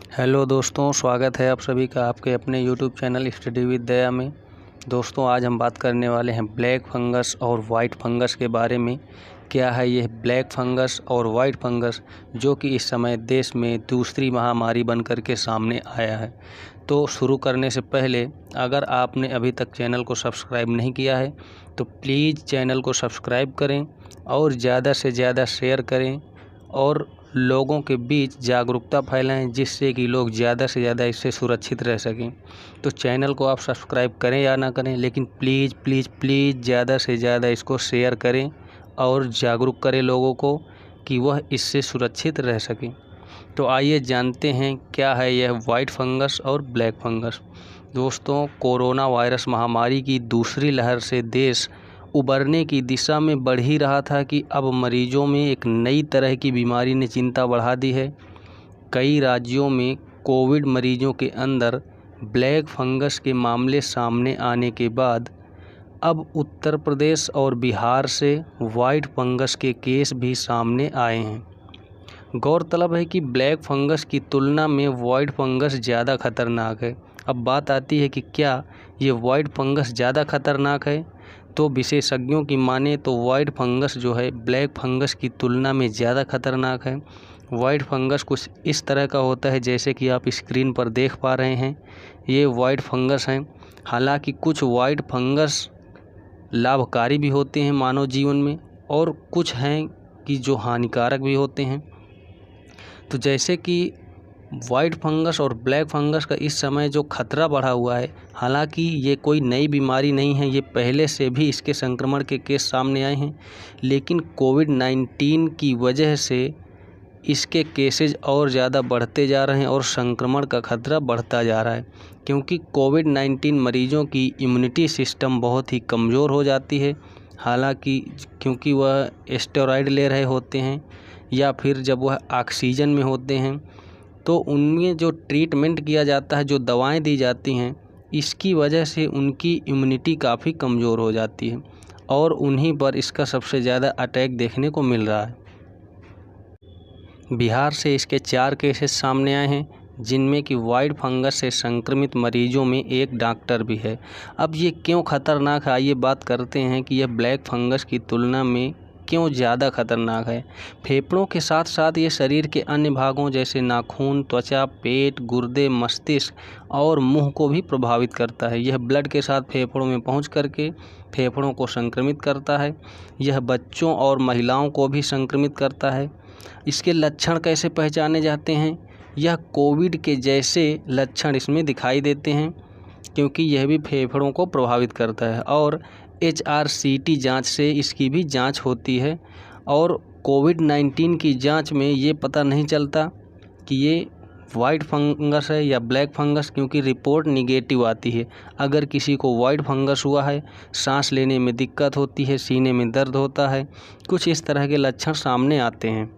Hello दोस्तों, स्वागत है आप सभी का आपके अपने यूट्यूब चैनल स्टडी विद दया में। दोस्तों, आज हम बात करने वाले हैं ब्लैक फंगस और वाइट फंगस के बारे में। क्या है यह ब्लैक फंगस और वाइट फंगस, जो कि इस समय देश में दूसरी महामारी बनकर के सामने आया है। तो शुरू करने से पहले अगर आपने अभी तक चैनल को सब्सक्राइब नहीं किया है तो प्लीज़ चैनल को सब्सक्राइब करें और ज़्यादा से ज़्यादा शेयर करें और लोगों के बीच जागरूकता फैलाएं, जिससे कि लोग ज़्यादा से ज़्यादा इससे सुरक्षित रह सकें। तो चैनल को आप सब्सक्राइब करें या ना करें, लेकिन प्लीज़ प्लीज़ प्लीज़ ज़्यादा से ज़्यादा इसको शेयर करें और जागरूक करें लोगों को कि वह इससे सुरक्षित रह सकें। तो आइए जानते हैं क्या है यह वाइट फंगस और ब्लैक फंगस। दोस्तों, कोरोना वायरस महामारी की दूसरी लहर से देश उबरने की दिशा में बढ़ ही रहा था कि अब मरीजों में एक नई तरह की बीमारी ने चिंता बढ़ा दी है। कई राज्यों में कोविड मरीजों के अंदर ब्लैक फंगस के मामले सामने आने के बाद अब उत्तर प्रदेश और बिहार से वाइट फंगस के केस भी सामने आए हैं। गौरतलब है कि ब्लैक फंगस की तुलना में वाइट फंगस ज़्यादा खतरनाक है। अब बात आती है कि क्या ये वाइट फंगस ज़्यादा खतरनाक है। तो विशेषज्ञों की माने तो वाइट फंगस जो है ब्लैक फंगस की तुलना में ज़्यादा खतरनाक है। वाइट फंगस कुछ इस तरह का होता है जैसे कि आप स्क्रीन पर देख पा रहे हैं, ये वाइट फंगस हैं। हालांकि कुछ वाइट फंगस लाभकारी भी होते हैं मानव जीवन में और कुछ हैं कि जो हानिकारक भी होते हैं। तो जैसे कि वाइट फंगस और ब्लैक फंगस का इस समय जो खतरा बढ़ा हुआ है, हालांकि ये कोई नई बीमारी नहीं है, ये पहले से भी इसके संक्रमण के केस सामने आए हैं, लेकिन कोविड-19 की वजह से इसके केसेज और ज़्यादा बढ़ते जा रहे हैं और संक्रमण का खतरा बढ़ता जा रहा है। क्योंकि कोविड-19 मरीजों की इम्यूनिटी सिस्टम बहुत ही कमज़ोर हो जाती है। हालांकि क्योंकि वह स्टेरॉइड ले रहे होते हैं या फिर जब वह ऑक्सीजन में होते हैं, तो उनमें जो ट्रीटमेंट किया जाता है, जो दवाएं दी जाती हैं, इसकी वजह से उनकी इम्यूनिटी काफ़ी कमज़ोर हो जाती है और उन्हीं पर इसका सबसे ज़्यादा अटैक देखने को मिल रहा है। बिहार से इसके 4 केसेस सामने आए हैं, जिनमें कि वाइट फंगस से संक्रमित मरीजों में एक डॉक्टर भी है। अब ये क्यों खतरनाक है, आइए बात करते हैं कि यह ब्लैक फंगस की तुलना में क्यों ज़्यादा खतरनाक है। फेफड़ों के साथ साथ ये शरीर के अन्य भागों जैसे नाखून, त्वचा, पेट, गुर्दे, मस्तिष्क और मुंह को भी प्रभावित करता है। यह ब्लड के साथ फेफड़ों में पहुंच करके फेफड़ों को संक्रमित करता है। यह बच्चों और महिलाओं को भी संक्रमित करता है। इसके लक्षण कैसे पहचाने जाते हैं? यह कोविड के जैसे लक्षण इसमें दिखाई देते हैं, क्योंकि यह भी फेफड़ों को प्रभावित करता है और HRCT जांच से इसकी भी जांच होती है। और कोविड-19 की जांच में ये पता नहीं चलता कि ये वाइट फंगस है या ब्लैक फंगस, क्योंकि रिपोर्ट निगेटिव आती है। अगर किसी को वाइट फंगस हुआ है, सांस लेने में दिक्कत होती है, सीने में दर्द होता है, कुछ इस तरह के लक्षण सामने आते हैं।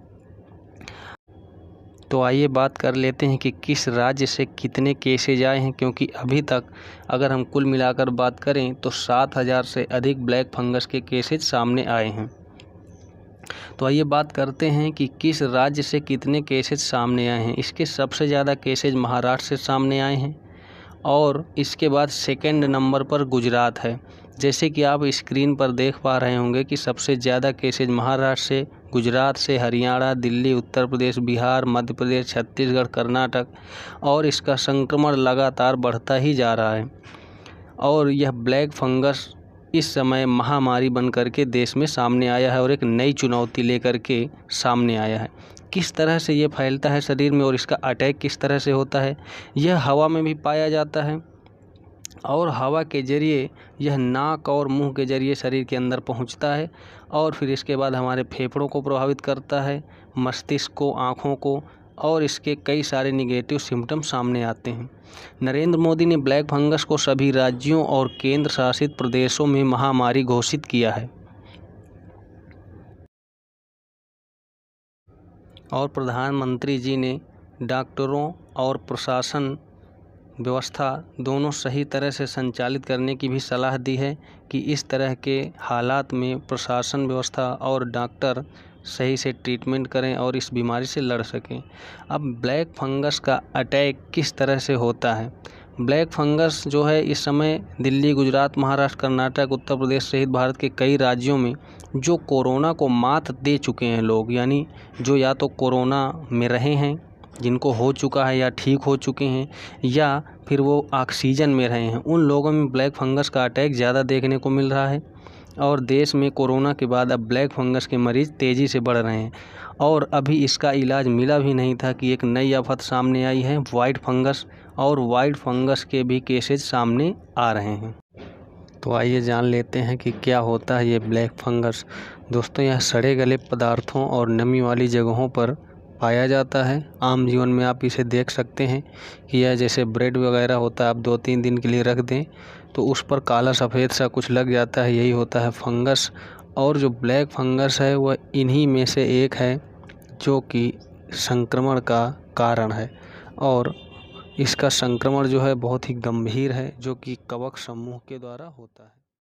तो आइए बात कर लेते हैं कि किस राज्य से कितने केसेज आए हैं, क्योंकि अभी तक अगर हम कुल मिलाकर बात करें तो 7,000 से अधिक ब्लैक फंगस के केसेज सामने आए हैं। तो आइए बात करते हैं कि किस राज्य से कितने केसेज सामने आए हैं। इसके सबसे ज़्यादा केसेज महाराष्ट्र से सामने आए हैं और इसके बाद सेकंड नंबर पर गुजरात है। जैसे कि आप स्क्रीन पर देख पा रहे होंगे कि सबसे ज़्यादा केसेज महाराष्ट्र से, गुजरात से, हरियाणा, दिल्ली, उत्तर प्रदेश, बिहार, मध्य प्रदेश, छत्तीसगढ़, कर्नाटक, और इसका संक्रमण लगातार बढ़ता ही जा रहा है। और यह ब्लैक फंगस इस समय महामारी बन करके देश में सामने आया है और एक नई चुनौती लेकर के सामने आया है। किस तरह से ये फैलता है शरीर में और इसका अटैक किस तरह से होता है? यह हवा में भी पाया जाता है और हवा के ज़रिए यह नाक और मुंह के ज़रिए शरीर के अंदर पहुंचता है और फिर इसके बाद हमारे फेफड़ों को प्रभावित करता है, मस्तिष्क को, आँखों को, और इसके कई सारे निगेटिव सिम्टम सामने आते हैं। नरेंद्र मोदी ने ब्लैक फंगस को सभी राज्यों और केंद्र शासित प्रदेशों में महामारी घोषित किया है और प्रधानमंत्री जी ने डॉक्टरों और प्रशासन व्यवस्था दोनों सही तरह से संचालित करने की भी सलाह दी है कि इस तरह के हालात में प्रशासन व्यवस्था और डॉक्टर सही से ट्रीटमेंट करें और इस बीमारी से लड़ सकें। अब ब्लैक फंगस का अटैक किस तरह से होता है? ब्लैक फंगस जो है इस समय दिल्ली, गुजरात, महाराष्ट्र, कर्नाटक, उत्तर प्रदेश सहित भारत के कई राज्यों में जो कोरोना को मात दे चुके हैं लोग, यानी जो या तो कोरोना में रहे हैं, जिनको हो चुका है या ठीक हो चुके हैं, या फिर वो ऑक्सीजन में रहे हैं, उन लोगों में ब्लैक फंगस का अटैक ज़्यादा देखने को मिल रहा है। और देश में कोरोना के बाद अब ब्लैक फंगस के मरीज़ तेज़ी से बढ़ रहे हैं और अभी इसका इलाज मिला भी नहीं था कि एक नई आफत सामने आई है, वाइट फंगस, और वाइट फंगस के भी केसेज सामने आ रहे हैं। तो आइए जान लेते हैं कि क्या होता है ये ब्लैक फंगस। दोस्तों, यह सड़े गले पदार्थों और नमी वाली जगहों पर पाया जाता है। आम जीवन में आप इसे देख सकते हैं कि यह जैसे ब्रेड वगैरह होता है, आप 2-3 दिन के लिए रख दें तो उस पर काला सफ़ेद सा कुछ लग जाता है, यही होता है फंगस। और जो ब्लैक फंगस है वह इन्हीं में से एक है जो कि संक्रमण का कारण है, और इसका संक्रमण जो है बहुत ही गंभीर है, जो कि कवक समूह के द्वारा होता है।